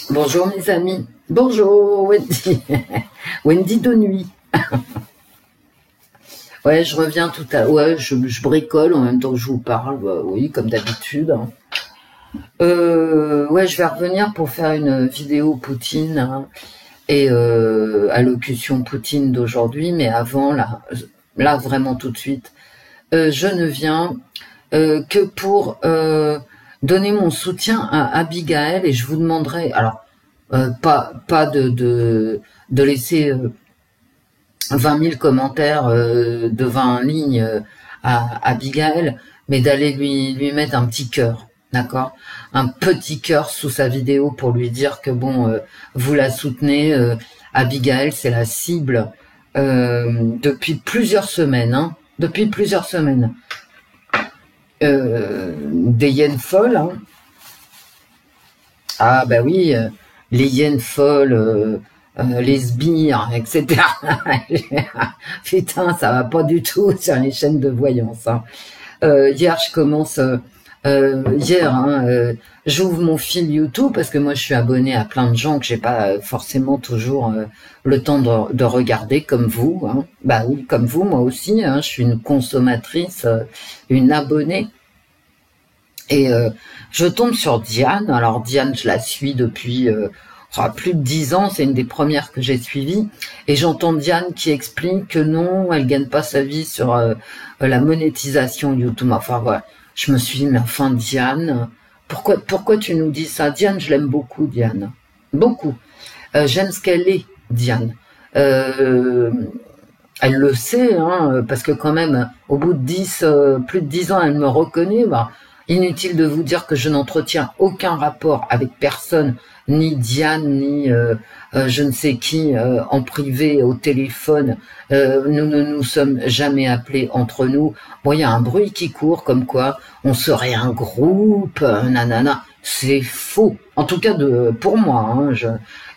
Bonjour mes amis. Bonjour Wendy. Wendy de nuit. Ouais, je reviens tout à... Ouais, je bricole en même temps que je vous parle. Bah, oui, comme d'habitude. Ouais, je vais revenir pour faire une vidéo Poutine et allocution Poutine d'aujourd'hui. Mais avant, là vraiment tout de suite, je ne viens que pour donner mon soutien à Abigail et je vous demanderai... Alors, pas de laisser 20 000 commentaires de 20 lignes à Abigail, mais d'aller lui mettre un petit cœur, d'accord? Un petit cœur sous sa vidéo pour lui dire que bon, vous la soutenez. Abigail, c'est la cible depuis plusieurs semaines, hein, depuis plusieurs semaines. Des hyènes folles, hein. Ah bah oui, les hyènes folles, les sbires, etc. Putain, ça va pas du tout sur les chaînes de voyance. Hein. Hier, je commence... j'ouvre mon fil YouTube parce que moi, je suis abonnée à plein de gens que j'ai pas forcément toujours le temps de regarder comme vous. Hein. Bah oui, comme vous, moi aussi. Hein, je suis une consommatrice, une abonnée. Et je tombe sur Diane. Alors Diane, je la suis depuis plus de 10 ans. C'est une des premières que j'ai suivies. Et j'entends Diane qui explique que non, elle gagne pas sa vie sur la monétisation YouTube. Enfin voilà, je me suis dit, mais enfin Diane, pourquoi tu nous dis ça? Diane, je l'aime beaucoup, Diane. Beaucoup. J'aime ce qu'elle est, Diane. Elle le sait, hein, parce que quand même, au bout de plus de 10 ans, elle me reconnaît. Bah, inutile de vous dire que je n'entretiens aucun rapport avec personne, ni Diane, ni je ne sais qui, en privé, au téléphone. Nous ne nous sommes jamais appelés entre nous. Bon, il y a un bruit qui court, comme quoi on serait un groupe, nanana. C'est faux. En tout cas, pour moi. Hein,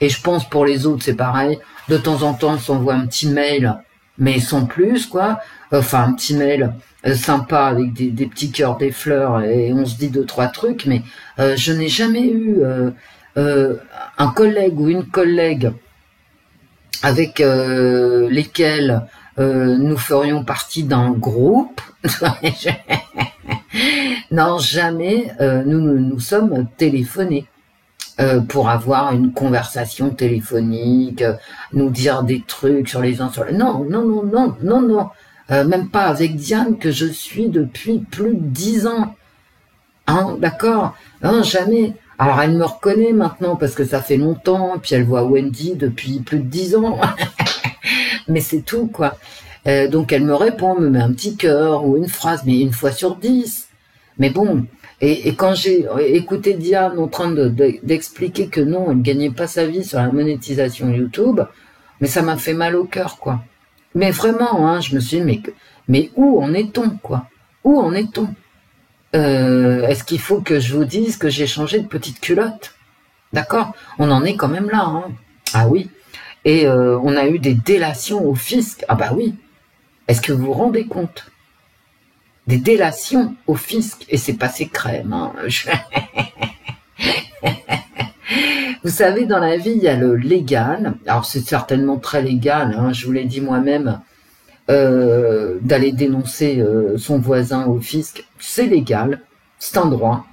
et je pense pour les autres, c'est pareil. De temps en temps, on s'envoie un petit mail, mais sans plus, quoi. Enfin, un petit mail sympa avec des petits cœurs, des fleurs, et on se dit 2-3 trucs, mais je n'ai jamais eu un collègue ou une collègue avec lesquels nous ferions partie d'un groupe. Non, jamais nous sommes téléphonés pour avoir une conversation téléphonique, nous dire des trucs sur les uns sur les... Non. Même pas avec Diane que je suis depuis plus de 10 ans. Hein, d'accord? Non, jamais. Alors elle me reconnaît maintenant parce que ça fait longtemps, puis elle voit Wendy depuis plus de 10 ans. Mais c'est tout, quoi. Donc elle me répond, me met un petit cœur ou une phrase, mais une fois sur 10. Mais bon, et quand j'ai écouté Diane en train d'expliquer que non, elle ne gagnait pas sa vie sur la monétisation YouTube, mais ça m'a fait mal au cœur, quoi. Mais vraiment, hein, je me suis dit, mais où en est-on, quoi? Où en est-on? Est-ce qu'il faut que je vous dise que j'ai changé de petite culotte? D'accord? On en est quand même là, hein. Ah oui. Et on a eu des délations au fisc. Ah bah oui. Est-ce que vous vous rendez compte? Des délations au fisc. Et c'est passé crème, hein. Vous savez, dans la vie, il y a le légal. Alors, c'est certainement très légal, hein, je vous l'ai dit moi-même, d'aller dénoncer son voisin au fisc. C'est légal, c'est un droit.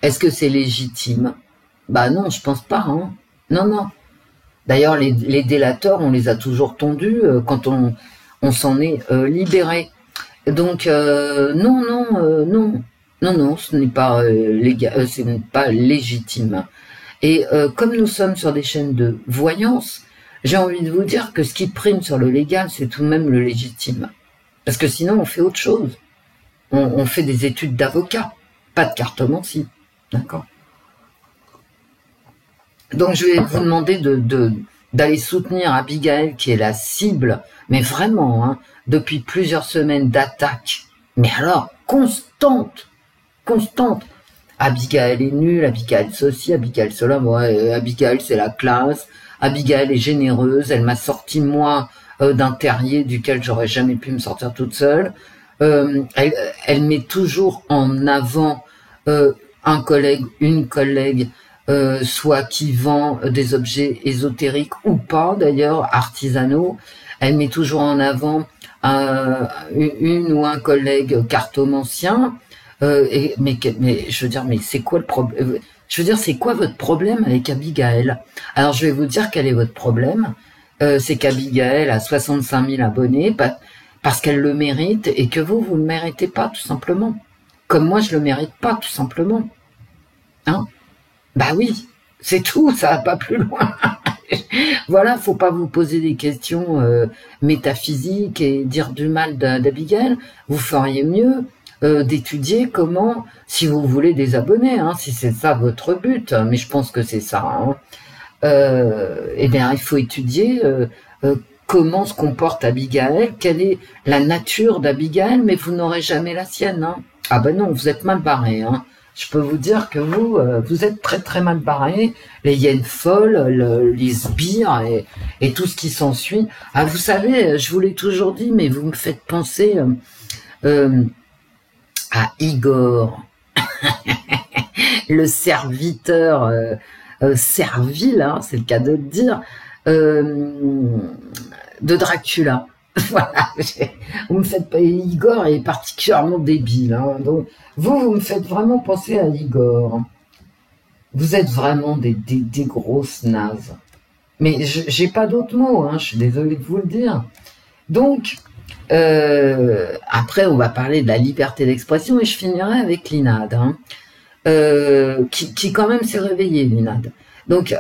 Est-ce que c'est légitime? Bah non, je pense pas. Hein. Non. D'ailleurs, les délateurs, on les a toujours tondus quand on s'en est libéré. Donc, non, ce n'est pas légal, ce n'est pas légitime. Et comme nous sommes sur des chaînes de voyance, j'ai envie de vous dire que ce qui prime sur le légal, c'est tout de même le légitime. Parce que sinon, on fait autre chose. On fait des études d'avocat, pas de cartomancie. D'accord? Donc, je vais vous demander d'aller soutenir Abigail, qui est la cible, mais vraiment, hein, depuis plusieurs semaines d'attaques. Mais alors, constante. Abigail est nulle, Abigail ceci, Abigail cela. Moi, Abigail, c'est la classe. Abigail est généreuse. Elle m'a sorti, moi, d'un terrier duquel j'aurais jamais pu me sortir toute seule. Elle met toujours en avant un collègue, une collègue soit qui vend des objets ésotériques ou pas, d'ailleurs, artisanaux. Elle met toujours en avant une ou un collègue cartomancien. Mais je veux dire, mais c'est quoi le problème? Je veux dire, c'est quoi votre problème avec Abigail? Alors, je vais vous dire quel est votre problème. C'est qu'Abigail a 65 000 abonnés parce qu'elle le mérite et que vous le méritez pas, tout simplement. Comme moi, je le mérite pas, tout simplement. Hein? Bah oui, c'est tout, ça va pas plus loin. Voilà, faut pas vous poser des questions métaphysiques et dire du mal d'Abigail. Vous feriez mieux d'étudier comment, si vous voulez des abonnés, hein, si c'est ça votre but, mais je pense que c'est ça, hein, eh bien, il faut étudier comment se comporte Abigail, quelle est la nature d'Abigail, mais vous n'aurez jamais la sienne. Hein. Ah ben non, vous êtes mal barré. Hein. Je peux vous dire que vous êtes très très mal barré. Les hyènes folles, les sbires et tout ce qui s'ensuit. Ah, vous savez, je vous l'ai toujours dit, mais vous me faites penser à Igor, le serviteur servile, hein, c'est le cas de le dire, de Dracula. Voilà, vous me faites pas. Igor est particulièrement débile, hein, donc vous me faites vraiment penser à Igor. Vous êtes vraiment des grosses nazes. Mais j'ai pas d'autres mots, hein, je suis désolée de vous le dire. Donc, après, on va parler de la liberté d'expression et je finirai avec l'INAD, hein, qui quand même s'est réveillé, l'INAD. Donc,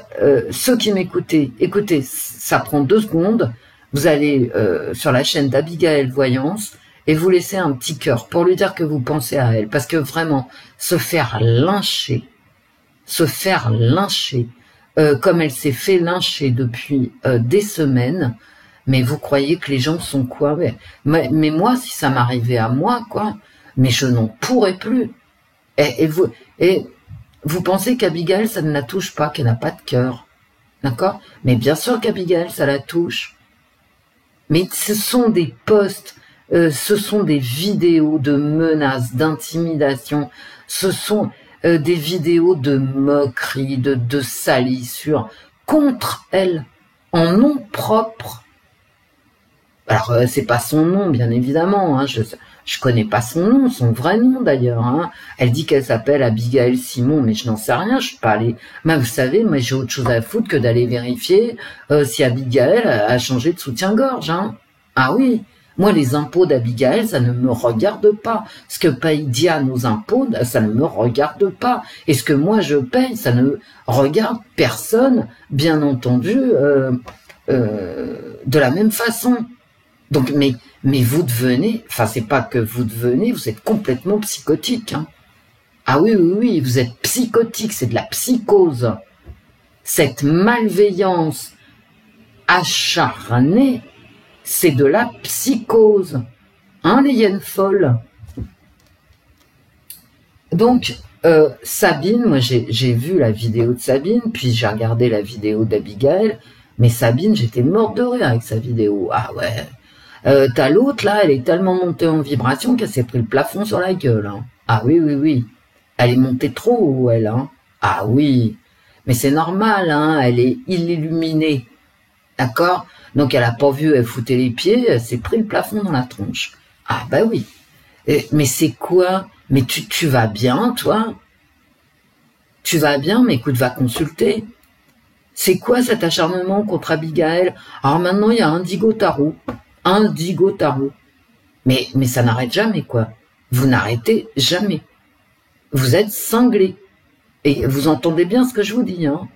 ceux qui m'écoutez, écoutez, ça prend 2 secondes. Vous allez sur la chaîne d'Abigail Voyance et vous laissez un petit cœur pour lui dire que vous pensez à elle. Parce que vraiment, se faire lyncher, comme elle s'est fait lyncher depuis des semaines, mais vous croyez que les gens sont quoi? Mais moi, si ça m'arrivait à moi, quoi, mais je n'en pourrais plus. Et vous pensez qu'Abigail, ça ne la touche pas, qu'elle n'a pas de cœur. D'accord? Mais bien sûr qu'Abigail, ça la touche. Mais ce sont des posts, ce sont des vidéos de menaces, d'intimidation, ce sont des vidéos de moquerie, de salissure contre elle, en nom propre. Alors, c'est pas son nom, bien évidemment, hein, je connais pas son nom, son vrai nom d'ailleurs. Hein. Elle dit qu'elle s'appelle Abigail Simon, mais je n'en sais rien, je suis pas allée. Mais vous savez, moi j'ai autre chose à foutre que d'aller vérifier si Abigail a changé de soutien-gorge. Hein. Ah oui, moi les impôts d'Abigail, ça ne me regarde pas. Ce que paye Diane aux impôts, ça ne me regarde pas. Et ce que moi je paye, ça ne regarde personne, bien entendu, de la même façon. Donc, mais vous devenez, enfin c'est pas que vous devenez, vous êtes complètement psychotique. Hein. Ah oui, vous êtes psychotique, c'est de la psychose. Cette malveillance acharnée, c'est de la psychose. Hein, les hyènes folles. Donc, Sabine, moi j'ai vu la vidéo de Sabine, puis j'ai regardé la vidéo d'Abigail, mais Sabine, j'étais morte de rire avec sa vidéo. Ah ouais. T'as l'autre, là, elle est tellement montée en vibration qu'elle s'est pris le plafond sur la gueule. Hein. Ah oui. Elle est montée trop haut, elle. Hein. Ah oui. Mais c'est normal, hein, elle est illuminée. D'accord? Donc elle a pas vu, elle foutait les pieds, elle s'est pris le plafond dans la tronche. Ah bah oui. Mais c'est quoi? Mais tu vas bien, toi? Tu vas bien, mais écoute, va consulter. C'est quoi cet acharnement contre Abigail? Alors maintenant, il y a Indigo Tarot. Mais ça n'arrête jamais, quoi. Vous n'arrêtez jamais. Vous êtes cinglé. Et vous entendez bien ce que je vous dis, hein.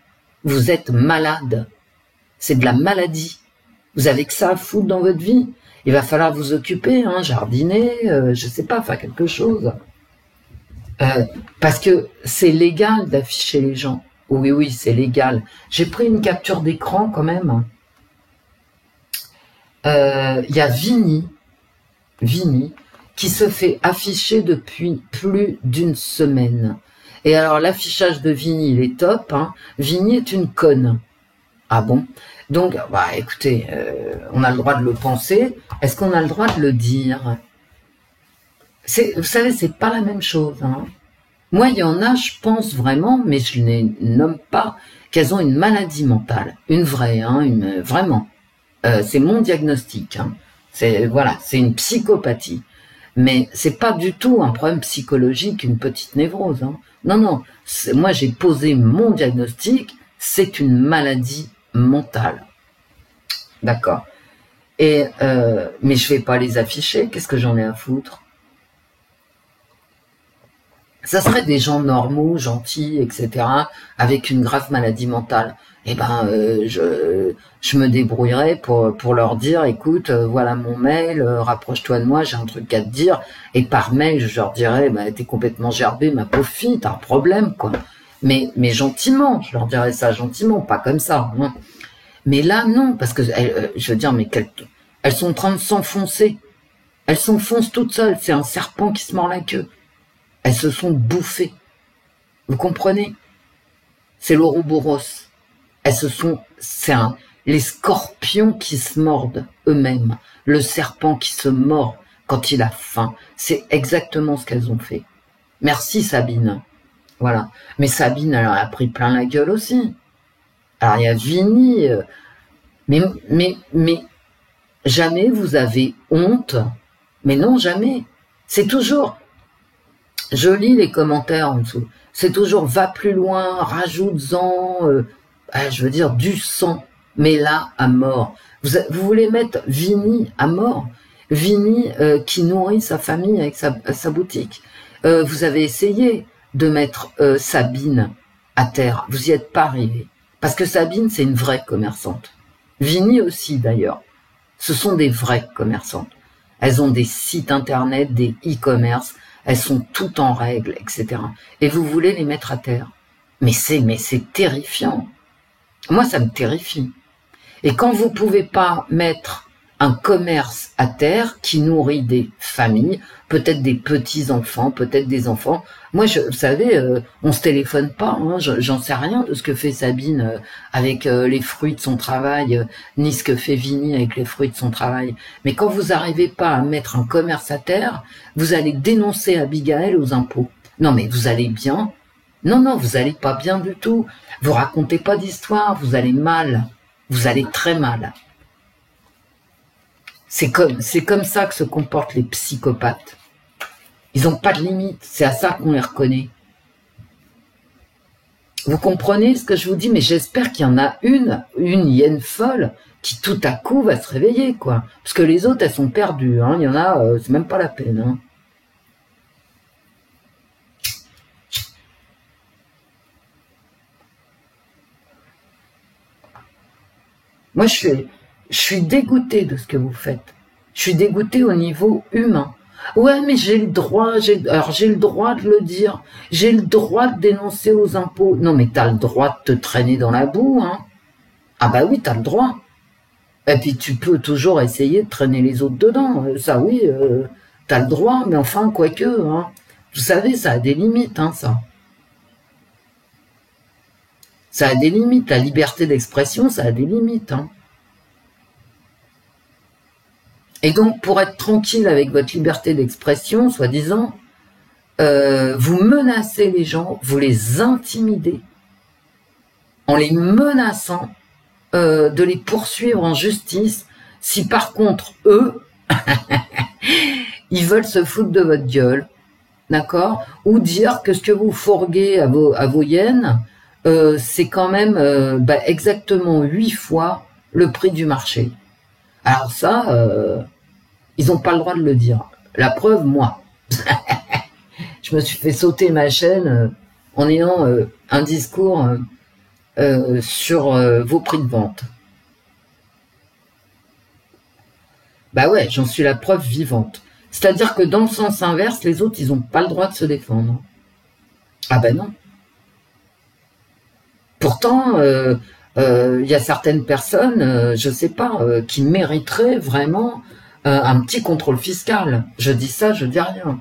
Vous êtes malade. C'est de la maladie. Vous avez que ça à foutre dans votre vie. Il va falloir vous occuper, hein, jardiner, je sais pas, faire quelque chose. Parce que c'est légal d'afficher les gens. Oui, c'est légal. J'ai pris une capture d'écran quand même. Y a Vini, qui se fait afficher depuis plus d'1 semaine. Et alors, l'affichage de Vini, il est top. Hein. Vini est une conne. Ah bon? Donc, bah, écoutez, on a le droit de le penser. Est-ce qu'on a le droit de le dire? Vous savez, c'est pas la même chose. Hein. Moi, il y en a, je pense vraiment, mais je ne les nomme pas, qu'elles ont une maladie mentale. Une vraie, hein, vraiment. C'est mon diagnostic. Hein. Voilà, c'est une psychopathie. Mais c'est pas du tout un problème psychologique, une petite névrose. Hein. Non, non. Moi, j'ai posé mon diagnostic. C'est une maladie mentale. D'accord. Et mais je vais pas les afficher. Qu'est-ce que j'en ai à foutre? Ça serait des gens normaux, gentils, etc., avec une grave maladie mentale. Eh ben, je me débrouillerais pour leur dire, écoute, voilà mon mail, rapproche-toi de moi, j'ai un truc à te dire. Et par mail, je leur dirais, bah, t'es complètement gerbée, ma pauvre fille, t'as un problème, quoi. Mais gentiment, je leur dirais ça gentiment, pas comme ça. Hein. Mais là, non, parce que je veux dire, mais elles sont en train de s'enfoncer. Elles s'enfoncent toutes seules. C'est un serpent qui se mord la queue. Elles se sont bouffées. Vous comprenez? C'est l'Ouroboros. Les scorpions qui se mordent eux-mêmes. Le serpent qui se mord quand il a faim. C'est exactement ce qu'elles ont fait. Merci Sabine. Voilà. Mais Sabine, elle en a pris plein la gueule aussi. Alors il y a Vini. Mais jamais vous avez honte. Mais non, jamais. C'est toujours... Je lis les commentaires en dessous. C'est toujours va plus loin, rajoute-en, je veux dire du sang, mais là à mort. Vous voulez mettre Vini à mort? Vini qui nourrit sa famille avec sa boutique. Vous avez essayé de mettre Sabine à terre. Vous y êtes pas arrivé. Parce que Sabine, c'est une vraie commerçante. Vini aussi d'ailleurs. Ce sont des vraies commerçantes. Elles ont des sites internet, des e-commerce. Elles sont toutes en règle, etc. Et vous voulez les mettre à terre. Mais c'est terrifiant. Moi, ça me terrifie. Et quand vous pouvez pas mettre un commerce à terre qui nourrit des familles, peut-être des petits-enfants, peut-être des enfants. Moi, vous savez, on se téléphone pas, hein, j'en sais rien de ce que fait Sabine avec les fruits de son travail, ni ce que fait Vini avec les fruits de son travail. Mais quand vous n'arrivez pas à mettre un commerce à terre, vous allez dénoncer Abigail aux impôts. Non, mais vous allez bien? Non, non, vous allez pas bien du tout. Vous racontez pas d'histoire, vous allez mal. Vous allez très mal. C'est comme ça que se comportent les psychopathes. Ils n'ont pas de limite, c'est à ça qu'on les reconnaît. Vous comprenez ce que je vous dis? Mais j'espère qu'il y en a une hyène folle qui tout à coup va se réveiller, quoi. Parce que les autres, elles sont perdues. Hein. Il y en a, c'est même pas la peine. Hein. Moi, je suis dégoûtée de ce que vous faites. Je suis dégoûtée au niveau humain. Ouais, mais j'ai le droit de le dire. J'ai le droit de dénoncer aux impôts. Non, mais t'as le droit de te traîner dans la boue, hein. Ah bah oui, t'as le droit. Et puis tu peux toujours essayer de traîner les autres dedans. Ça, oui, t'as le droit, mais enfin, quoique, hein. Vous savez, ça a des limites, hein, ça. Ça a des limites. La liberté d'expression, ça a des limites, hein. Et donc, pour être tranquille avec votre liberté d'expression, soi-disant, vous menacez les gens, vous les intimidez, en les menaçant de les poursuivre en justice, si par contre, eux, ils veulent se foutre de votre gueule, d'accord? Ou dire que ce que vous fourguez à vos hyènes, c'est quand même exactement 8 fois le prix du marché. Alors ça... ils n'ont pas le droit de le dire. La preuve, moi. Je me suis fait sauter ma chaîne en ayant un discours sur vos prix de vente. Bah ouais, j'en suis la preuve vivante. C'est-à-dire que dans le sens inverse, les autres, ils n'ont pas le droit de se défendre. Ah ben non. Pourtant, y a certaines personnes, je sais pas, qui mériteraient vraiment... un petit contrôle fiscal. Je dis ça, je dis rien.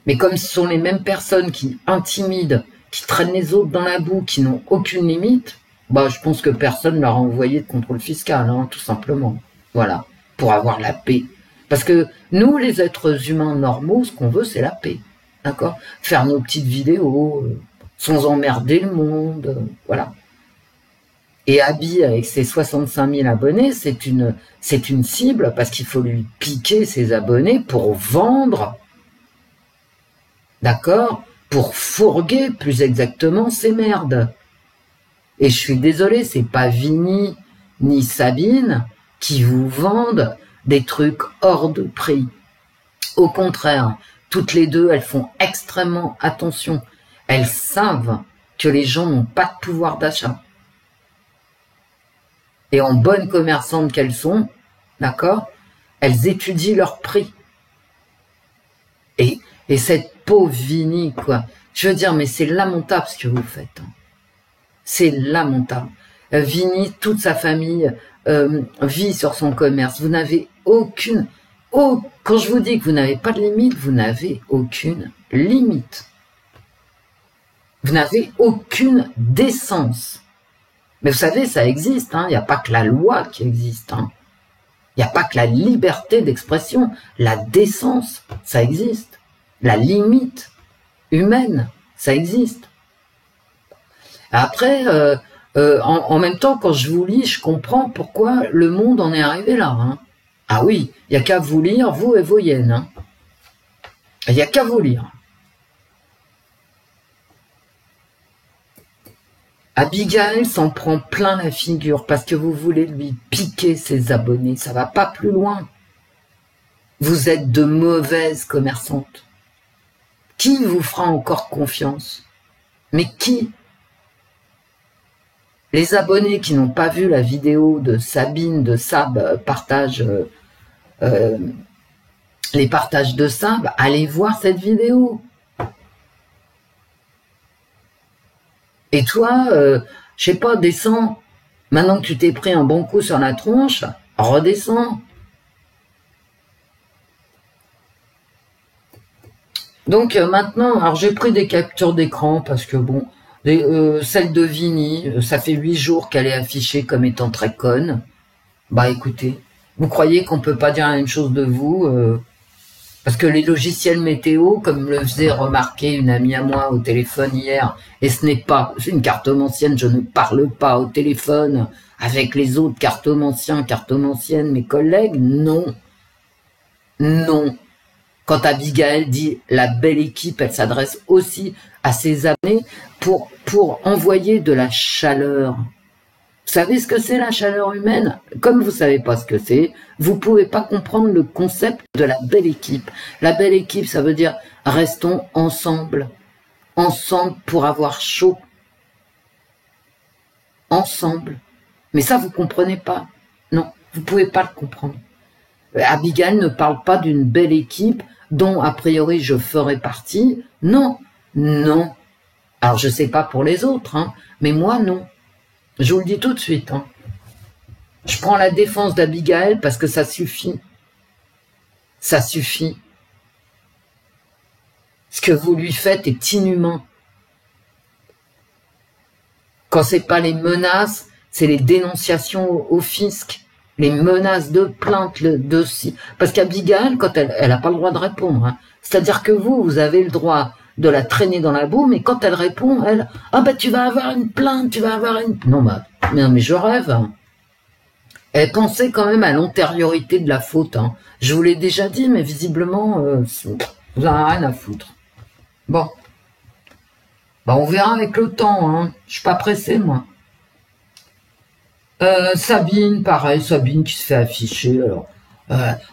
Mais comme ce sont les mêmes personnes qui intimident, qui traînent les autres dans la boue, qui n'ont aucune limite, bah je pense que personne leur a envoyé de contrôle fiscal, hein, tout simplement. Voilà, pour avoir la paix. Parce que nous, les êtres humains normaux, ce qu'on veut, c'est la paix. D'accord? Faire nos petites vidéos, sans emmerder le monde, voilà. Et Abby, avec ses 65 000 abonnés, c'est une cible parce qu'il faut lui piquer ses abonnés pour vendre, d'accord? Pour fourguer, plus exactement, ses merdes. Et je suis désolé, c'est pas Vinny ni Sabine qui vous vendent des trucs hors de prix. Au contraire, toutes les deux, elles font extrêmement attention. Elles savent que les gens n'ont pas de pouvoir d'achat. Et en bonnes commerçantes qu'elles sont, d'accord, elles étudient leur prix. Et cette pauvre Vinny, quoi. Je veux dire, mais c'est lamentable ce que vous faites. Hein. C'est lamentable. Vinny, toute sa famille vit sur son commerce. Vous n'avez aucune... quand je vous dis que vous n'avez pas de limite, vous n'avez aucune limite. Vous n'avez aucune décence. Mais vous savez, ça existe, hein. Il n'y a pas que la loi qui existe, hein. Il n'y a pas que la liberté d'expression. La décence, ça existe. La limite humaine, ça existe. Après, en même temps, quand je vous lis, je comprends pourquoi le monde en est arrivé là, hein. Ah oui, il n'y a qu'à vous lire, vous et vos hyènes, hein. Il n'y a qu'à vous lire. Abigail s'en prend plein la figure parce que vous voulez lui piquer ses abonnés. Ça va pas plus loin. Vous êtes de mauvaises commerçantes. Qui vous fera encore confiance? Mais qui? Les abonnés qui n'ont pas vu la vidéo de Sabine, de Sab, les partages de Sab, allez voir cette vidéo. Et toi, je sais pas, descends. Maintenant que tu t'es pris un bon coup sur la tronche, redescends. Donc maintenant, alors j'ai pris des captures d'écran parce que bon, celle de Vinny, ça fait 8 jours qu'elle est affichée comme étant très conne. Bah écoutez, vous croyez qu'on peut pas dire la même chose de vous parce que les logiciels météo, comme me le faisait remarquer une amie à moi au téléphone hier, et ce n'est pas une cartomancienne, je ne parle pas au téléphone avec les autres cartomanciennes, mes collègues, non. Non. Quand Abigail dit la belle équipe, elle s'adresse aussi à ses abonnés pour envoyer de la chaleur. Vous savez ce que c'est la chaleur humaine? Comme vous savez pas ce que c'est, vous pouvez pas comprendre le concept de la belle équipe. La belle équipe, ça veut dire restons ensemble. Ensemble pour avoir chaud. Ensemble. Mais ça, vous comprenez pas. Non, vous pouvez pas le comprendre. Abigail ne parle pas d'une belle équipe dont, a priori, je ferai partie. Non, non. Alors, je sais pas pour les autres, hein, mais moi, non. Je vous le dis tout de suite. Hein. Je prends la défense d'Abigail parce que ça suffit. Ça suffit. Ce que vous lui faites est inhumain. Quand c'est pas les menaces, c'est les dénonciations au fisc, les menaces de plainte, parce qu'Abigail, quand elle a pas le droit de répondre. Hein. C'est-à-dire que vous avez le droit de la traîner dans la boue, mais quand elle répond, tu vas avoir une plainte, tu vas avoir une... Non, mais je rêve. Elle pensait quand même à l'antériorité de la faute. Hein. Je vous l'ai déjà dit, mais visiblement, vous n'en avez rien à foutre. Bon. On verra avec le temps. Hein. Je suis pas pressé, moi. Sabine, pareil, Sabine qui se fait afficher. Alors,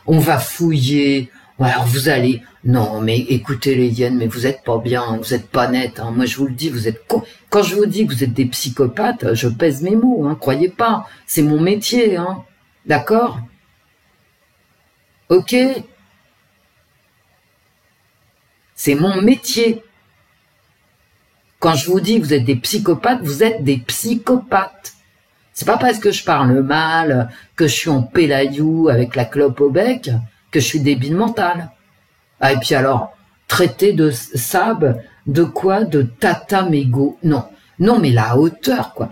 on va fouiller. Alors vous allez... Non, mais écoutez les hyènes, mais vous êtes pas bien, vous êtes pas net. Hein. Moi, je vous le dis, vous êtes con. Quand je vous dis que vous êtes des psychopathes, je pèse mes mots, hein, croyez pas. C'est mon métier, hein. D'accord? Ok? C'est mon métier. Quand je vous dis que vous êtes des psychopathes, vous êtes des psychopathes. C'est pas parce que je parle mal, que je suis en pélayou avec la clope au bec, que je suis débile mental. Ah, et puis alors, traiter de Sab, de quoi? De tata mégo. Non, mais la hauteur, quoi.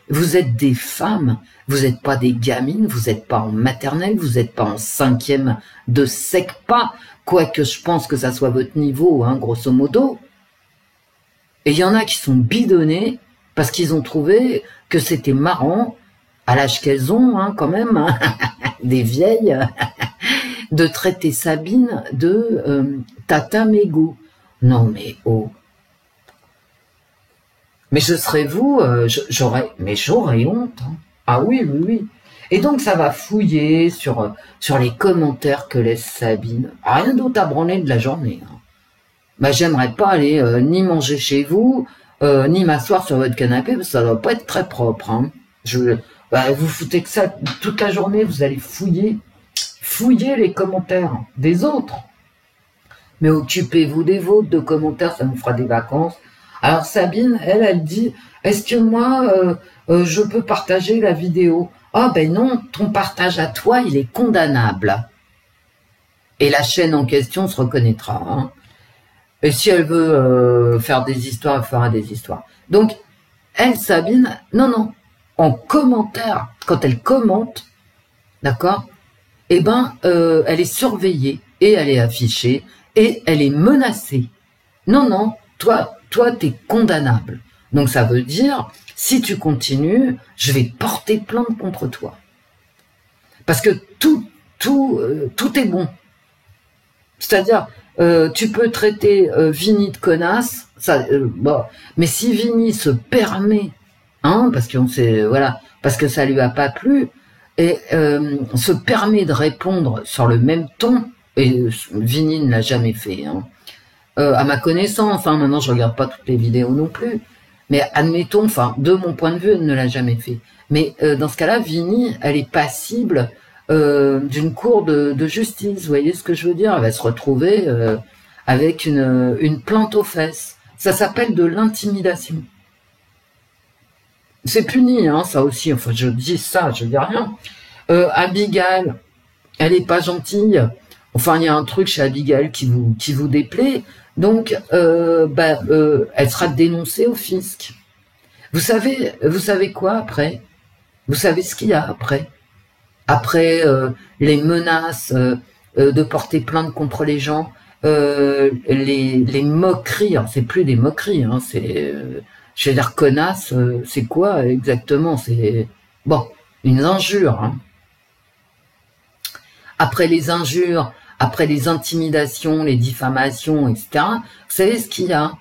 Vous êtes des femmes, vous n'êtes pas des gamines, vous n'êtes pas en maternelle, vous n'êtes pas en 5e de SECPA, quoique je pense que ça soit votre niveau, hein, grosso modo. Et il y en a qui sont bidonnés parce qu'ils ont trouvé que c'était marrant, à l'âge qu'elles ont, hein, quand même, hein, des vieilles, de traiter Sabine de Tata Mégo. Non mais oh. Mais je serais vous, j'aurais honte. Hein. Ah oui, oui, oui. Et donc ça va fouiller sur les commentaires que laisse Sabine. Rien d'autre à branler de la journée. Hein. Bah j'aimerais pas aller ni manger chez vous, ni m'asseoir sur votre canapé, parce que ça doit pas être très propre. Hein. Vous foutez que ça toute la journée, vous allez fouiller les commentaires des autres. Mais occupez-vous des vôtres de commentaires, ça nous fera des vacances. Alors Sabine, elle dit, est-ce que moi, je peux partager la vidéo? Ah ben non, ton partage à toi, il est condamnable. Et la chaîne en question se reconnaîtra. Hein. Et si elle veut faire des histoires, elle fera des histoires. Donc, elle, Sabine, non, en commentaire, quand elle commente, d'accord, eh ben, elle est surveillée et elle est affichée et elle est menacée. Non, toi, t'es condamnable. Donc ça veut dire, si tu continues, je vais porter plainte contre toi. Parce que tout est bon. C'est-à-dire, tu peux traiter Vini de connasse, bon, mais si Vini se permet, hein, parce que ça lui a pas plu, et se permet de répondre sur le même ton, et Vini ne l'a jamais fait, hein, à ma connaissance, hein, maintenant je regarde pas toutes les vidéos non plus, mais admettons, enfin, de mon point de vue, elle ne l'a jamais fait. Mais dans ce cas-là, Vini, elle est passible d'une cour de justice, vous voyez ce que je veux dire? Elle va se retrouver avec une plainte aux fesses. Ça s'appelle de l'intimidation. C'est puni, hein, ça aussi, enfin je dis ça, je dis rien. Abigail, elle est pas gentille, enfin il y a un truc chez Abigail qui vous déplaît, donc elle sera dénoncée au fisc. Vous savez quoi après? Vous savez ce qu'il y a après? Après les menaces de porter plainte contre les gens, les moqueries, alors c'est plus des moqueries, hein, c'est, je vais dire connasse, c'est quoi exactement? C'est, bon, une injure. Hein. Après les injures, après les intimidations, les diffamations, etc., vous savez ce qu'il y a?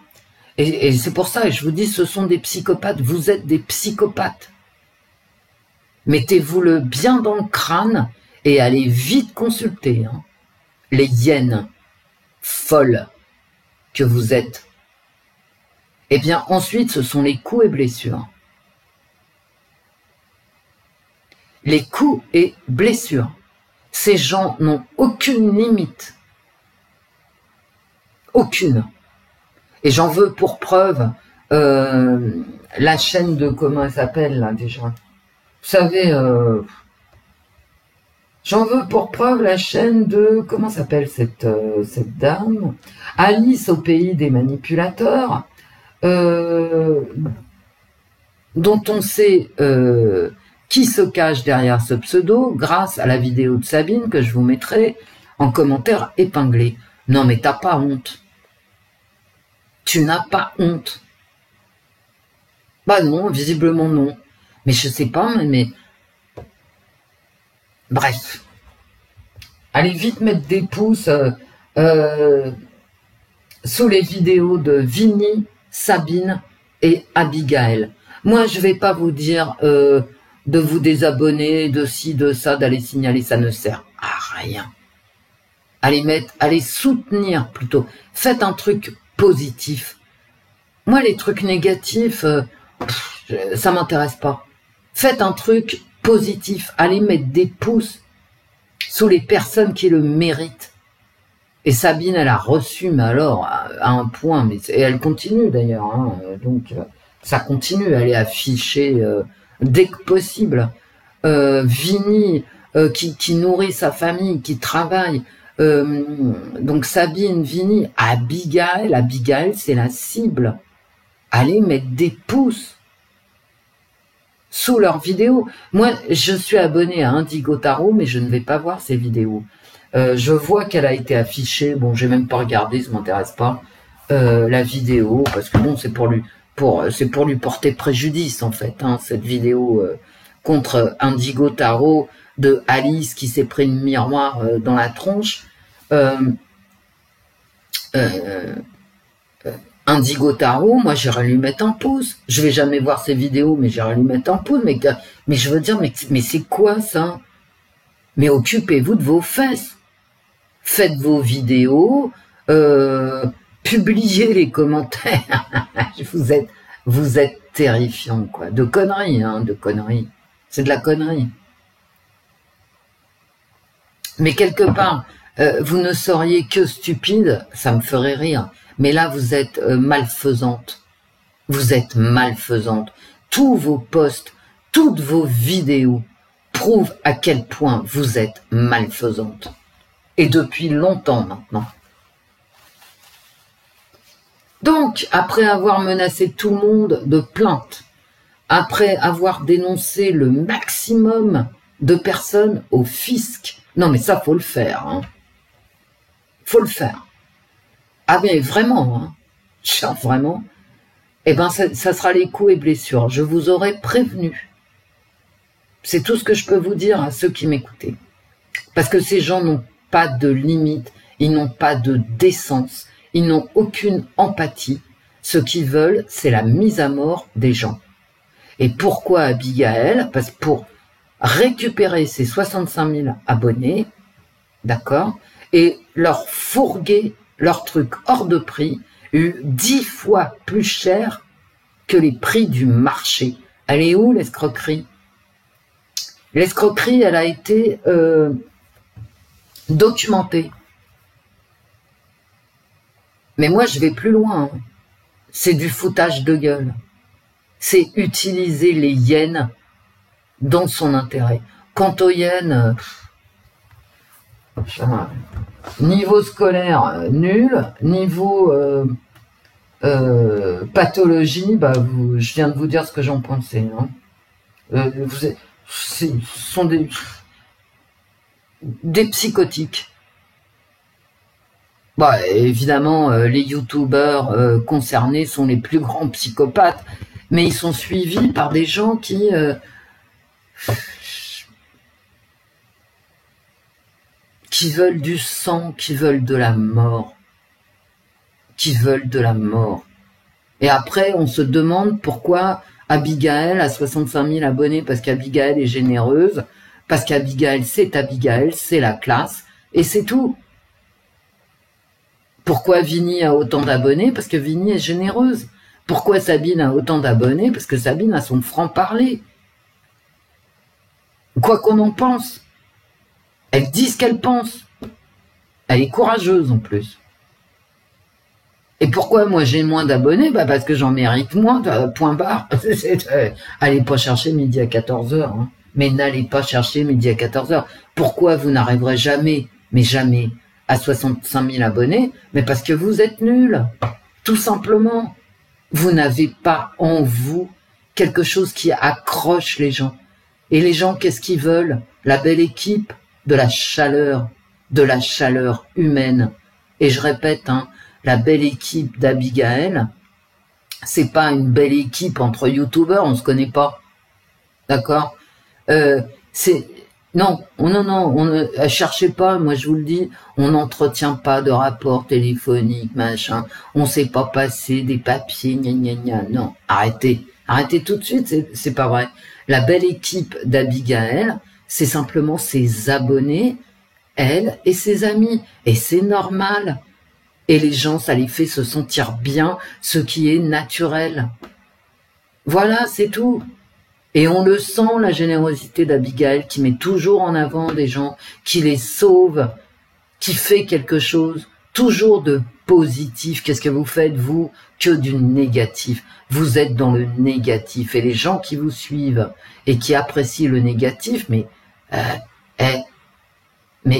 Et c'est pour ça que je vous dis, ce sont des psychopathes, vous êtes des psychopathes. Mettez-vous-le bien dans le crâne et allez vite consulter hein, les hyènes folles que vous êtes. Eh bien, ensuite, ce sont les coups et blessures. Les coups et blessures. Ces gens n'ont aucune limite. Aucune. Et j'en veux pour preuve la chaîne de, comment elle s'appelle là déjà? Vous savez, j'en veux pour preuve la chaîne de, comment s'appelle cette dame? Alice au pays des manipulateurs, dont on sait qui se cache derrière ce pseudo grâce à la vidéo de Sabine que je vous mettrai en commentaire épinglé. Non mais t'as pas honte. Tu n'as pas honte. Bah non, visiblement non. Mais je sais pas, mais... Bref. Allez vite mettre des pouces sous les vidéos de Vini, Sabine et Abigail. Moi, je vais pas vous dire de vous désabonner, de ci, de ça, d'aller signaler, ça ne sert à rien. Allez soutenir plutôt. Faites un truc positif. Moi, les trucs négatifs, ça m'intéresse pas. Faites un truc positif. Allez mettre des pouces sous les personnes qui le méritent. Et Sabine, elle a reçu, mais alors, à un point, et elle continue d'ailleurs, hein, donc ça continue, elle est affichée dès que possible. Vini, qui nourrit sa famille, qui travaille, donc Sabine, Vini, Abigail, c'est la cible. Allez mettre des pouces. sous leurs vidéos. Moi, je suis abonné à Indigo Tarot, mais je ne vais pas voir ses vidéos. Je vois qu'elle a été affichée, bon, j'ai même pas regardé, ça m'intéresse pas, la vidéo, parce que bon, c'est pour lui porter préjudice, en fait, hein, cette vidéo contre Indigo Tarot de Alice qui s'est pris une miroir dans la tronche. Indigo Tarot, moi j'irai lui mettre un pouce. Je vais jamais voir ses vidéos, mais j'irai lui mettre un pouce. Mais je veux dire, mais c'est quoi ça? Mais occupez-vous de vos fesses. Faites vos vidéos, publiez les commentaires. vous êtes terrifiants, quoi. De conneries, hein, de conneries. C'est de la connerie. Mais quelque part, vous ne seriez que stupide, ça me ferait rire. Mais là, vous êtes malfaisante. Vous êtes malfaisante. Tous vos posts, toutes vos vidéos prouvent à quel point vous êtes malfaisante. Et depuis longtemps maintenant. Donc, après avoir menacé tout le monde de plainte, après avoir dénoncé le maximum de personnes au fisc, non mais ça, faut le faire, hein. Faut le faire. Ah mais vraiment, hein. Genre, vraiment, eh ben ça sera les coups et blessures. Je vous aurais prévenu. C'est tout ce que je peux vous dire à ceux qui m'écoutaient. Parce que ces gens n'ont pas de limite, ils n'ont pas de décence, ils n'ont aucune empathie. Ce qu'ils veulent, c'est la mise à mort des gens. Et pourquoi Abigail? Parce que pour récupérer ces 65 000 abonnés, d'accord, et leur fourguer leur truc hors de prix, 10 fois plus cher que les prix du marché. Elle est où l'escroquerie? L'escroquerie, elle a été documentée. Mais moi, je vais plus loin. Hein. C'est du foutage de gueule. C'est utiliser les hyènes dans son intérêt. Quant aux hyènes, niveau scolaire, nul. Niveau pathologie, bah, je viens de vous dire ce que j'en pensais. Hein. Ce sont des psychotiques. Bah, évidemment, les youtubeurs concernés sont les plus grands psychopathes, mais ils sont suivis par des gens qui veulent du sang, qui veulent de la mort, Et après, on se demande pourquoi Abigail a 65 000 abonnés, parce qu'Abigail est généreuse, parce qu'Abigail, c'est la classe, et c'est tout. Pourquoi Vinny a autant d'abonnés? Parce que Vinny est généreuse. Pourquoi Sabine a autant d'abonnés? Parce que Sabine a son franc-parler. Quoi qu'on en pense. Elle dit ce qu'elle pense. Elle est courageuse en plus. Et pourquoi moi j'ai moins d'abonnés? Bah parce que j'en mérite moins, point barre. Allez pas chercher midi à 14h. Hein. Mais n'allez pas chercher midi à 14h. Pourquoi vous n'arriverez jamais, mais jamais, à 65 000 abonnés? Mais parce que vous êtes nuls. Tout simplement. Vous n'avez pas en vous quelque chose qui accroche les gens. Et les gens, qu'est-ce qu'ils veulent? La belle équipe, de la chaleur humaine. Et je répète, hein, la belle équipe d'Abigail, c'est pas une belle équipe entre youtubeurs, on se connaît pas. D'accord? Non, on ne cherchez pas, moi je vous le dis, on n'entretient pas de rapport téléphonique, machin, on sait pas passer des papiers, gna gna gna, non, arrêtez tout de suite, c'est pas vrai. La belle équipe d'Abigail, c'est simplement ses abonnés, elle et ses amis, et c'est normal. Et les gens, ça les fait se sentir bien, ce qui est naturel. Voilà, c'est tout. Et on le sent, la générosité d'Abigail, qui met toujours en avant des gens, qui les sauve, qui fait quelque chose, toujours de positif. Qu'est-ce que vous faites, vous? Que du négatif. Vous êtes dans le négatif. Et les gens qui vous suivent et qui apprécient le négatif, mais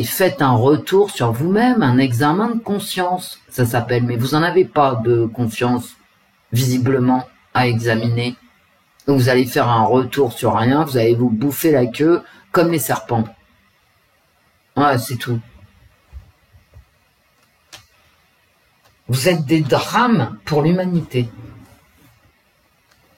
faites un retour sur vous-même, un examen de conscience, ça s'appelle. Mais vous n'en avez pas de conscience, visiblement, à examiner. Donc vous allez faire un retour sur rien, vous allez vous bouffer la queue comme les serpents. Ouais, c'est tout. Vous êtes des drames pour l'humanité.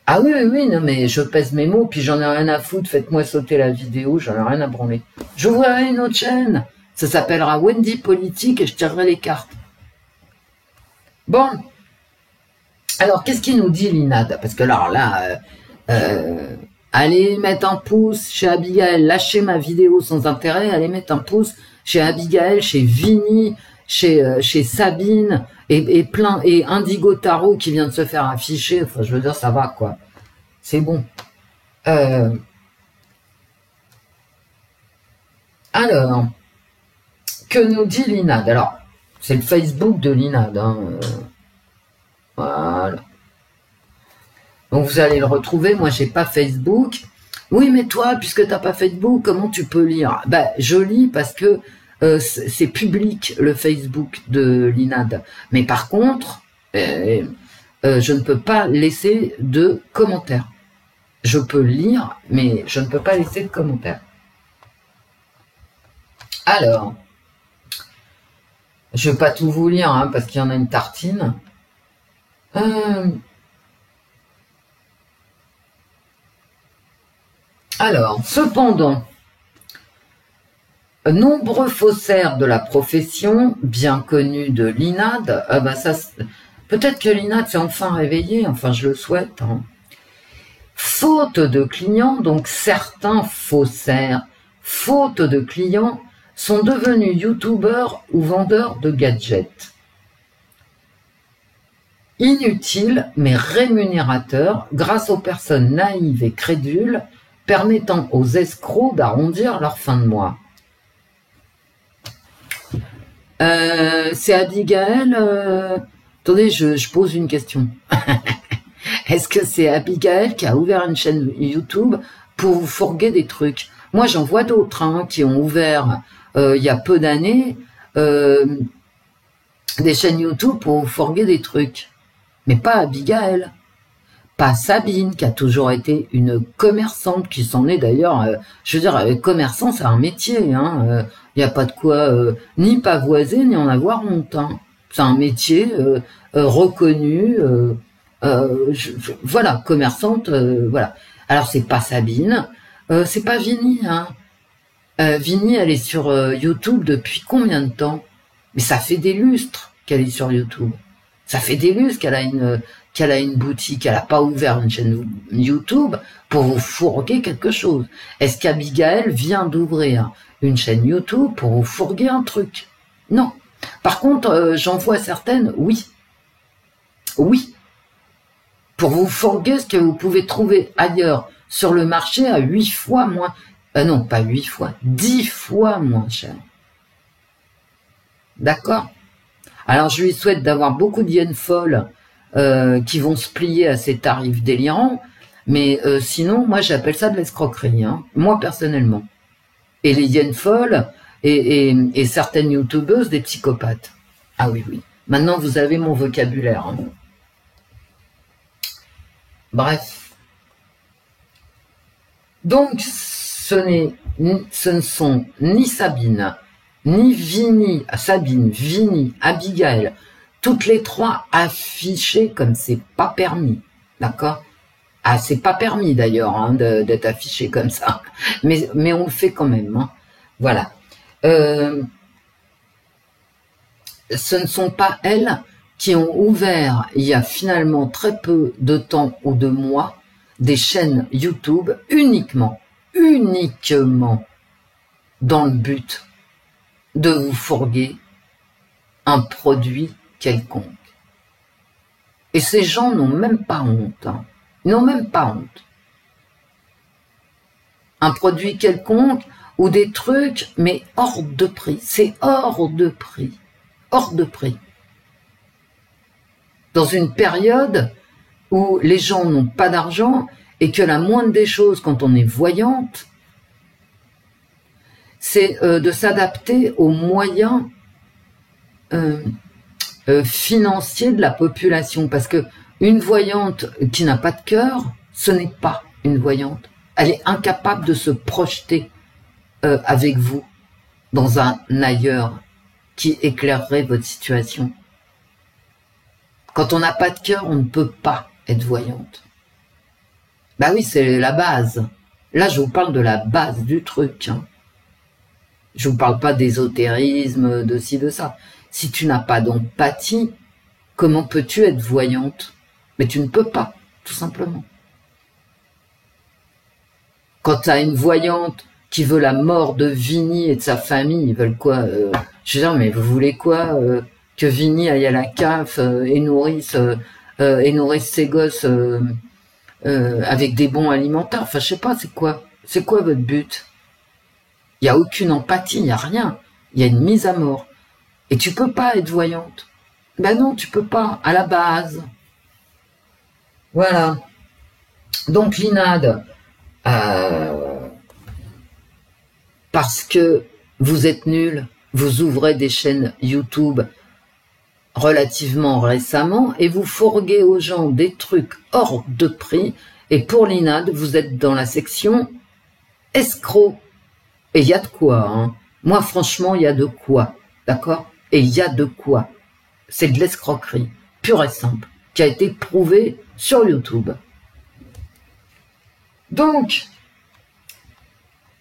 Ah oui, oui, oui, non mais je pèse mes mots, puis j'en ai rien à foutre, faites-moi sauter la vidéo, j'en ai rien à branler. J'ouvrirai une autre chaîne, ça s'appellera Wendy Politique et je tirerai les cartes. Bon, alors qu'est-ce qu'il nous dit l'INAD? Parce que là, allez mettre un pouce chez Abigail, lâchez ma vidéo sans intérêt, allez mettre un pouce chez Abigail, chez Vini, chez Sabine, et plein, et Indigo Tarot qui vient de se faire afficher, enfin je veux dire, ça va quoi. C'est bon. Alors, que nous dit l'INAD? Alors, c'est le Facebook de l'INAD. Hein. Voilà. Donc vous allez le retrouver. Moi, j'ai pas Facebook. Oui, mais toi, puisque t'as pas Facebook, comment tu peux lire? Ben, je lis parce que c'est public le Facebook de l'INAD. Mais par contre, je ne peux pas laisser de commentaires. Je peux lire, mais je ne peux pas laisser de commentaires. Alors, je vais pas tout vous lire, hein, parce qu'il y en a une tartine. Alors, cependant, nombreux faussaires de la profession, bien connus de l'INAD, peut-être que l'INAD s'est enfin réveillé, enfin je le souhaite. Hein. Faute de clients, donc certains faussaires, faute de clients, sont devenus youtubeurs ou vendeurs de gadgets. Inutiles mais rémunérateurs grâce aux personnes naïves et crédules, permettant aux escrocs d'arrondir leur fin de mois. C'est Abigail. Attendez, je pose une question. Est-ce que c'est Abigail qui a ouvert une chaîne YouTube pour vous fourguer des trucs? Moi, j'en vois d'autres hein, qui ont ouvert il y a peu d'années des chaînes YouTube pour vous fourguer des trucs. Mais pas Abigail. Pas Sabine, qui a toujours été une commerçante, qui s'en est d'ailleurs, je veux dire, commerçant, c'est un métier, hein. Il n'y a pas de quoi ni pavoiser, ni en avoir honte. Hein. C'est un métier reconnu, voilà, commerçante, voilà. Alors, c'est pas Sabine, c'est pas Vini, hein. Vini, elle est sur YouTube depuis combien de temps? Mais ça fait des lustres qu'elle est sur YouTube. Ça fait des lustres qu'elle a une boutique, elle n'a pas ouvert une chaîne YouTube pour vous fourguer quelque chose. Est-ce qu'Abigail vient d'ouvrir une chaîne YouTube pour vous fourguer un truc? Non. Par contre, j'en vois certaines, oui. Oui. Pour vous fourguer ce que vous pouvez trouver ailleurs sur le marché à 8 fois moins... non, pas 8 fois, 10 fois moins cher. D'accord? Alors, je lui souhaite d'avoir beaucoup de yens folles qui vont se plier à ces tarifs délirants, mais sinon, moi, j'appelle ça de l'escroquerie, hein, moi, personnellement. Et les yens folles et certaines youtubeuses, des psychopathes. Ah oui, oui. Maintenant, vous avez mon vocabulaire. Hein. Bref. Donc, ce ne sont ni Sabine, ni Vini, Sabine, Vini, Abigail, toutes les trois affichées comme c'est pas permis, d'accord? Ah, c'est pas permis d'ailleurs hein, d'être affiché comme ça, mais on le fait quand même, hein. Voilà. Ce ne sont pas elles qui ont ouvert il y a finalement très peu de temps ou de mois des chaînes YouTube uniquement dans le but de vous fourguer un produit quelconque. Et ces gens n'ont même pas honte. Hein. Ils n'ont même pas honte. Un produit quelconque ou des trucs, mais hors de prix. C'est hors de prix. Hors de prix. Dans une période où les gens n'ont pas d'argent et que la moindre des choses quand on est voyante, c'est de s'adapter aux moyens financiers de la population. Parce que une voyante qui n'a pas de cœur, ce n'est pas une voyante. Elle est incapable de se projeter avec vous dans un ailleurs qui éclairerait votre situation. Quand on n'a pas de cœur, on ne peut pas être voyante. Bah oui, c'est la base. Là, je vous parle de la base du truc. Hein. Je vous parle pas d'ésotérisme, de ci, de ça. Si tu n'as pas d'empathie, comment peux-tu être voyante? Mais tu ne peux pas, tout simplement. Quand tu as une voyante qui veut la mort de Vinny et de sa famille, ils veulent quoi? Je veux dire, mais vous voulez quoi? Que Vinny aille à la CAF et nourrisse ses gosses avec des bons alimentaires. Enfin, je sais pas, c'est quoi? C'est quoi votre but? Il y a aucune empathie, il y a rien. Il y a une mise à mort. Et tu peux pas être voyante. Ben non, tu peux pas, à la base. Voilà. Donc l'INAD, parce que vous êtes nuls, vous ouvrez des chaînes YouTube relativement récemment et vous fourguez aux gens des trucs hors de prix. Et pour l'INAD, vous êtes dans la section escroc. Et il y a de quoi, hein. Moi, franchement, il y a de quoi, d'accord? Et il y a de quoi. C'est de l'escroquerie, pure et simple, qui a été prouvée sur YouTube. Donc,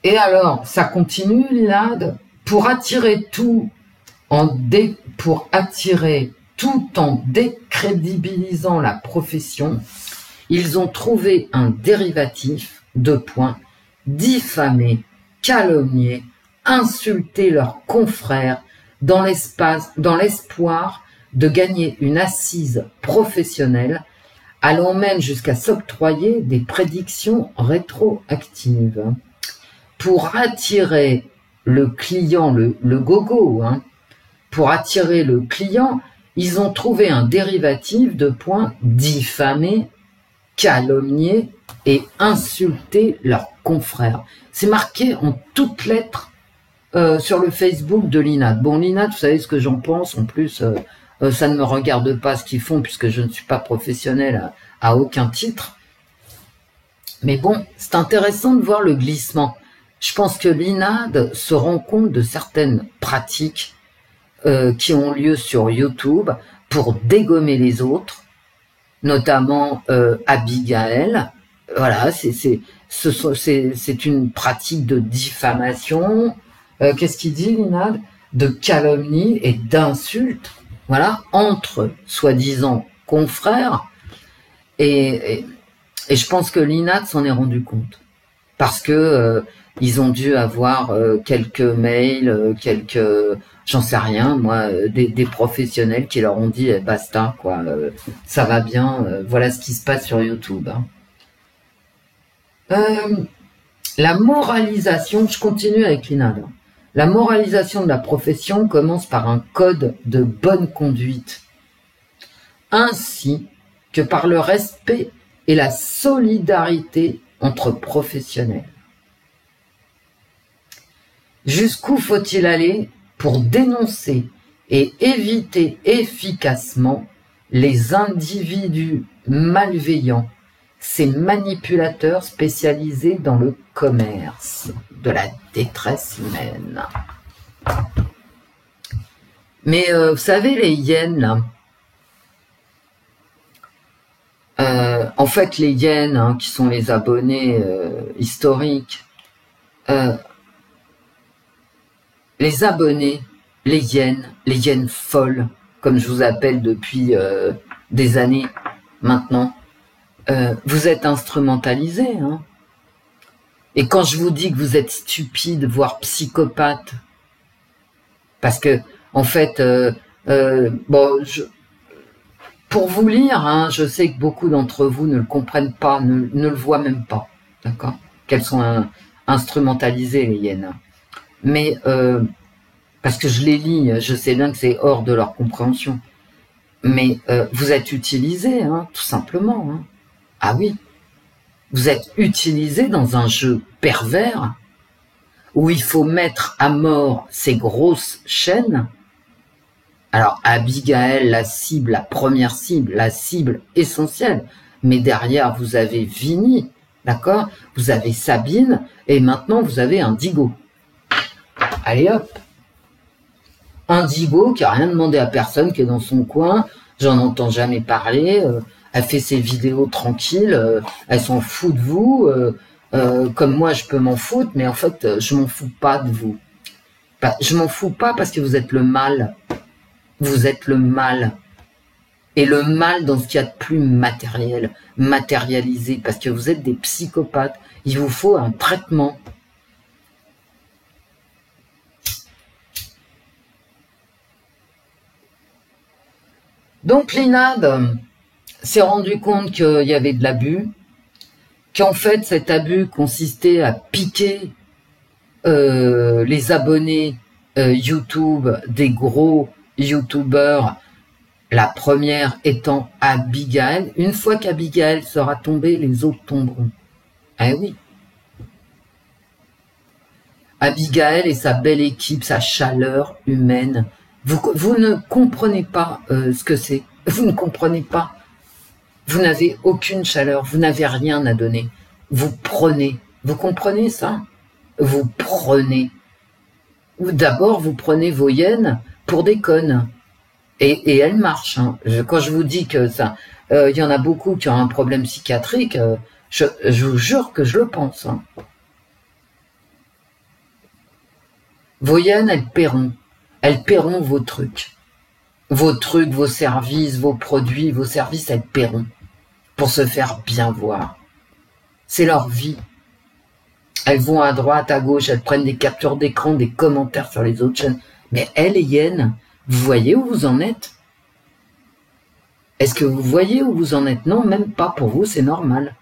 et alors, ça continue, l'INAD, pour attirer tout en décrédibilisant la profession, ils ont trouvé un dérivatif, diffamer, calomnier, insulter leurs confrères dans l'espoir de gagner une assise professionnelle, allant même jusqu'à s'octroyer des prédictions rétroactives. Pour attirer le client, le gogo, hein, pour attirer le client, ils ont trouvé un dérivatif diffamer, calomnier et insulter leurs confrères. C'est marqué en toutes lettres sur le Facebook de l'INAD. Bon, l'INAD, vous savez ce que j'en pense. En plus, ça ne me regarde pas ce qu'ils font puisque je ne suis pas professionnel à aucun titre. Mais bon, c'est intéressant de voir le glissement. Je pense que l'INAD se rend compte de certaines pratiques qui ont lieu sur YouTube pour dégommer les autres, notamment Abigail. Voilà, c'est une pratique de diffamation. Qu'est-ce qu'il dit, l'INAD? De calomnie et d'insulte, voilà, entre soi-disant confrères. Et je pense que l'INAD s'en est rendu compte. Parce que ils ont dû avoir quelques mails, j'en sais rien, moi, des professionnels qui leur ont dit basta, quoi, ça va bien, voilà ce qui se passe sur YouTube. Hein. La moralisation, je continue avec l'INAD. La moralisation de la profession commence par un code de bonne conduite, ainsi que par le respect et la solidarité entre professionnels. Jusqu'où faut-il aller pour dénoncer et éviter efficacement les individus malveillants, ces manipulateurs spécialisés dans le commerce de la détresse humaine? Mais vous savez, les hyènes, là, en fait, les hyènes, hein, qui sont les abonnés historiques, les abonnés, les hyènes folles, comme je vous appelle depuis des années maintenant, vous êtes instrumentalisés. Hein. Et quand je vous dis que vous êtes stupide, voire psychopathe, parce que, en fait, pour vous lire, hein, je sais que beaucoup d'entre vous ne le comprennent pas, ne le voient même pas, d'accord? Qu'elles sont instrumentalisées, les hyènes. Mais, parce que je les lis, je sais bien que c'est hors de leur compréhension. Mais vous êtes utilisés, hein, tout simplement. Hein. Ah oui, vous êtes utilisés dans un jeu pervers où il faut mettre à mort ces grosses chaînes. Alors, Abigail, la première cible, la cible essentielle, Mais derrière, vous avez Vini, d'accord? Vous avez Sabine, et maintenant, vous avez Indigo. Allez hop! Indigo, qui a rien demandé à personne, qui est dans son coin, j'en entends jamais parler, elle fait ses vidéos tranquilles, elle s'en fout de vous, comme moi je peux m'en foutre, mais en fait je m'en fous pas de vous. Bah, je m'en fous pas parce que vous êtes le mal. Vous êtes le mal. Et le mal dans ce qu'il y a de plus matériel, matérialisé, parce que vous êtes des psychopathes. Il vous faut un traitement. Donc l'INAD s'est rendu compte qu'il y avait de l'abus, qu'en fait cet abus consistait à piquer les abonnés YouTube des gros YouTubeurs, la première étant Abigail. Une fois qu'Abigail sera tombée, les autres tomberont. Eh oui. Abigail et sa belle équipe, sa chaleur humaine. Vous ne comprenez pas ce que c'est. Vous ne comprenez pas. Vous n'avez aucune chaleur. Vous n'avez rien à donner. Vous prenez. Vous comprenez ça? Vous prenez. D'abord, vous prenez vos hyènes pour des connes. Et elles marchent. Hein. Quand je vous dis que ça, y en a beaucoup qui ont un problème psychiatrique, je vous jure que je le pense. Hein. Vos hyènes, elles paieront. Elles paieront vos trucs. Vos trucs, vos services, vos produits, vos services, elles paieront. Pour se faire bien voir. C'est leur vie. Elles vont à droite, à gauche, elles prennent des captures d'écran, des commentaires sur les autres chaînes. Mais elles, les hyènes, vous voyez où vous en êtes? Est-ce que vous voyez où vous en êtes? Non, même pas. Pour vous, c'est normal.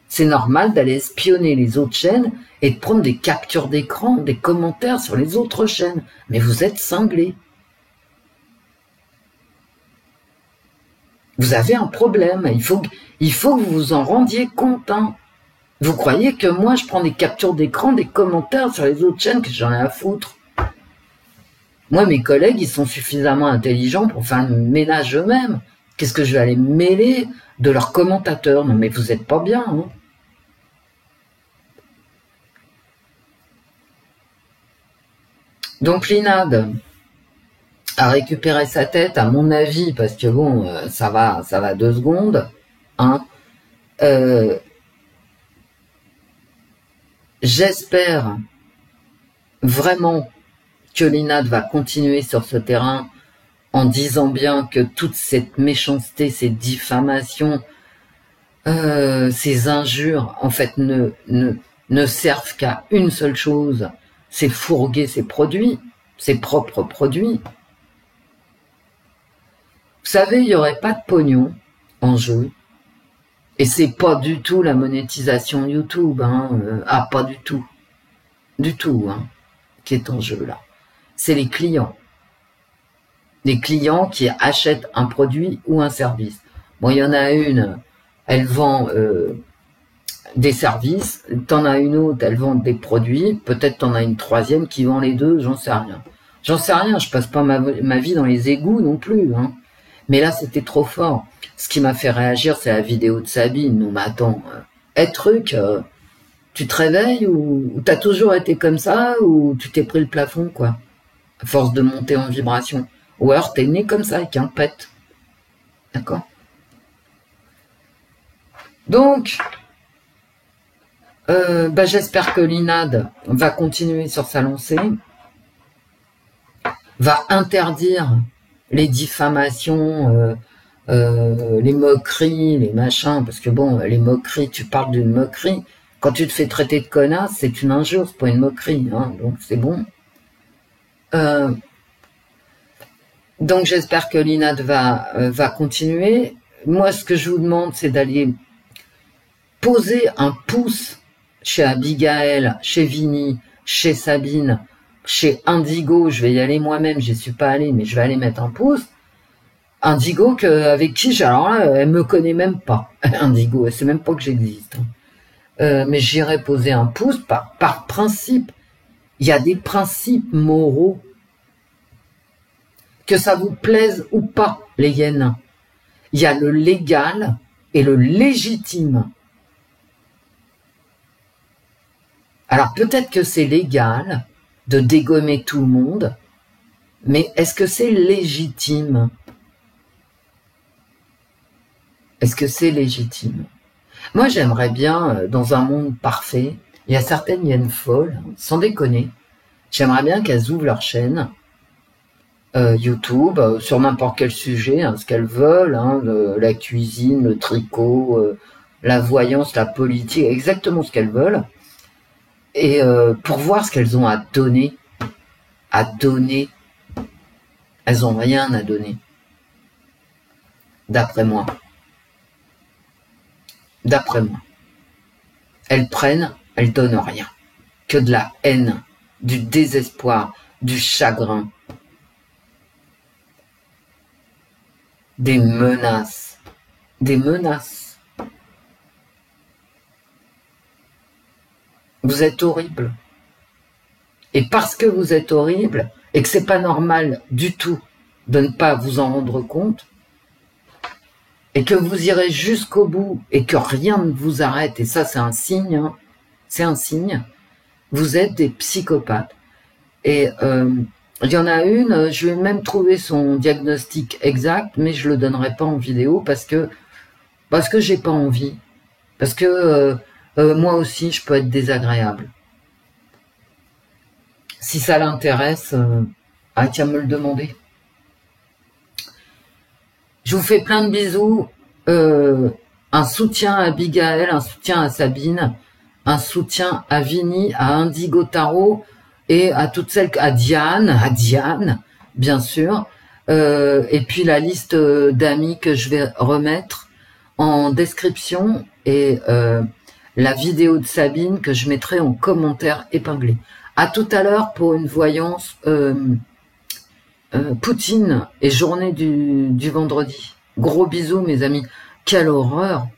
C'est normal d'aller espionner les autres chaînes et de prendre des captures d'écran, des commentaires sur les autres chaînes. Mais vous êtes cinglés. Vous avez un problème. Il faut que vous vous en rendiez compte. Hein. Vous croyez que moi, je prends des captures d'écran, des commentaires sur les autres chaînes que j'en ai à foutre? Moi, mes collègues, ils sont suffisamment intelligents pour faire le ménage eux-mêmes. Qu'est-ce que je vais aller me mêler de leurs commentateurs? Non, mais vous êtes pas bien, hein. Donc, l'INAD a récupéré sa tête, à mon avis, parce que bon, ça va 2 secondes, hein. J'espère vraiment que l'INAD va continuer sur ce terrain en disant bien que toute cette méchanceté, ces diffamations, ces injures, en fait, ne servent qu'à une seule chose, c'est fourguer ses produits, ses propres produits. Vous savez, il n'y aurait pas de pognon en jeu. Et c'est pas du tout la monétisation YouTube, hein. Pas du tout. Du tout, hein, qui est en jeu là. C'est les clients. Les clients qui achètent un produit ou un service. Bon, il y en a une, elle vend des services, t'en as une autre, elle vend des produits, peut-être t'en as une troisième qui vend les deux, j'en sais rien. J'en sais rien, je passe pas ma vie dans les égouts non plus, hein. Mais là, c'était trop fort. Ce qui m'a fait réagir, c'est la vidéo de Sabine. Non, mais attends, truc, tu te réveilles ou t'as toujours été comme ça ou tu t'es pris le plafond, quoi, à force de monter en vibration. Ou alors t'es né comme ça, avec un pet. D'accord? Donc, j'espère que l'INAD va continuer sur sa lancée, va interdire les diffamations, les moqueries, les machins, parce que bon, les moqueries, tu parles d'une moquerie. Quand tu te fais traiter de connasse, c'est une injure, c'est pas une moquerie, hein, donc c'est bon. Donc j'espère que l'INAD va continuer. Moi, ce que je vous demande, c'est d'aller poser un pouce chez Abigail, chez Vini, chez Sabine, chez Indigo. Je vais y aller moi-même, j'y suis pas allée, mais je vais aller mettre un pouce. Indigo, avec qui, alors là, elle me connaît même pas. Indigo, elle sait même pas que j'existe. Mais j'irai poser un pouce par principe. Il y a des principes moraux. Que ça vous plaise ou pas, les hyènes. Il y a le légal et le légitime. Alors peut-être que c'est légal de dégommer tout le monde, mais est-ce que c'est légitime? Est-ce que c'est légitime? Moi, j'aimerais bien, dans un monde parfait, il y a certaines hyènes folles, sans déconner, j'aimerais bien qu'elles ouvrent leur chaîne YouTube, sur n'importe quel sujet, ce qu'elles veulent, la cuisine, le tricot, la voyance, la politique, exactement ce qu'elles veulent, et pour voir ce qu'elles ont à donner. Elles ont rien à donner, d'après moi. Elles prennent, elles donnent rien. Que de la haine, du désespoir, du chagrin, des menaces. Vous êtes horrible. Et parce que vous êtes horrible, et que c'est pas normal du tout de ne pas vous en rendre compte, et que vous irez jusqu'au bout, et que rien ne vous arrête, et ça c'est un signe, c'est un signe, vous êtes des psychopathes. Et il y en a une, je vais même trouver son diagnostic exact, mais je le donnerai pas en vidéo parce que j'ai pas envie. Parce que moi aussi, je peux être désagréable. Si ça l'intéresse, qu'à me le demander. Je vous fais plein de bisous. Un soutien à Abigail, un soutien à Sabine, un soutien à Vini, à Indigo Tarot et à toutes celles, à Diane, bien sûr. Et puis la liste d'amis que je vais remettre en description et la vidéo de Sabine que je mettrai en commentaire épinglé. À tout à l'heure pour une voyance Poutine et journée du vendredi. Gros bisous mes amis. Quelle horreur.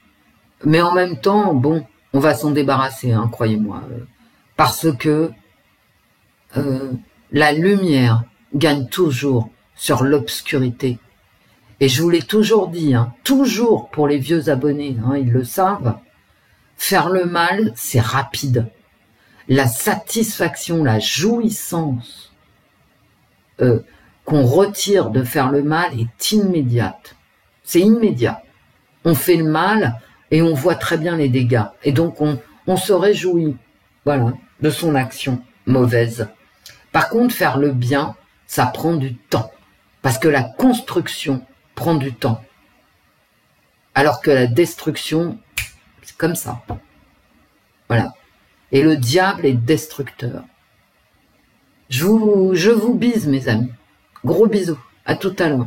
Mais en même temps, bon, on va s'en débarrasser, croyez-moi. Parce que la lumière gagne toujours sur l'obscurité. Et je vous l'ai toujours dit, toujours pour les vieux abonnés, ils le savent, faire le mal, c'est rapide. La satisfaction, la jouissance qu'on retire de faire le mal est immédiate. C'est immédiat. On fait le mal et on voit très bien les dégâts. Et donc on se réjouit, voilà, de son action mauvaise. Par contre, faire le bien, ça prend du temps. Parce que la construction prend du temps. Alors que la destruction, c'est comme ça. Voilà. Et le diable est destructeur. Je vous bise, mes amis. Gros bisous. À tout à l'heure.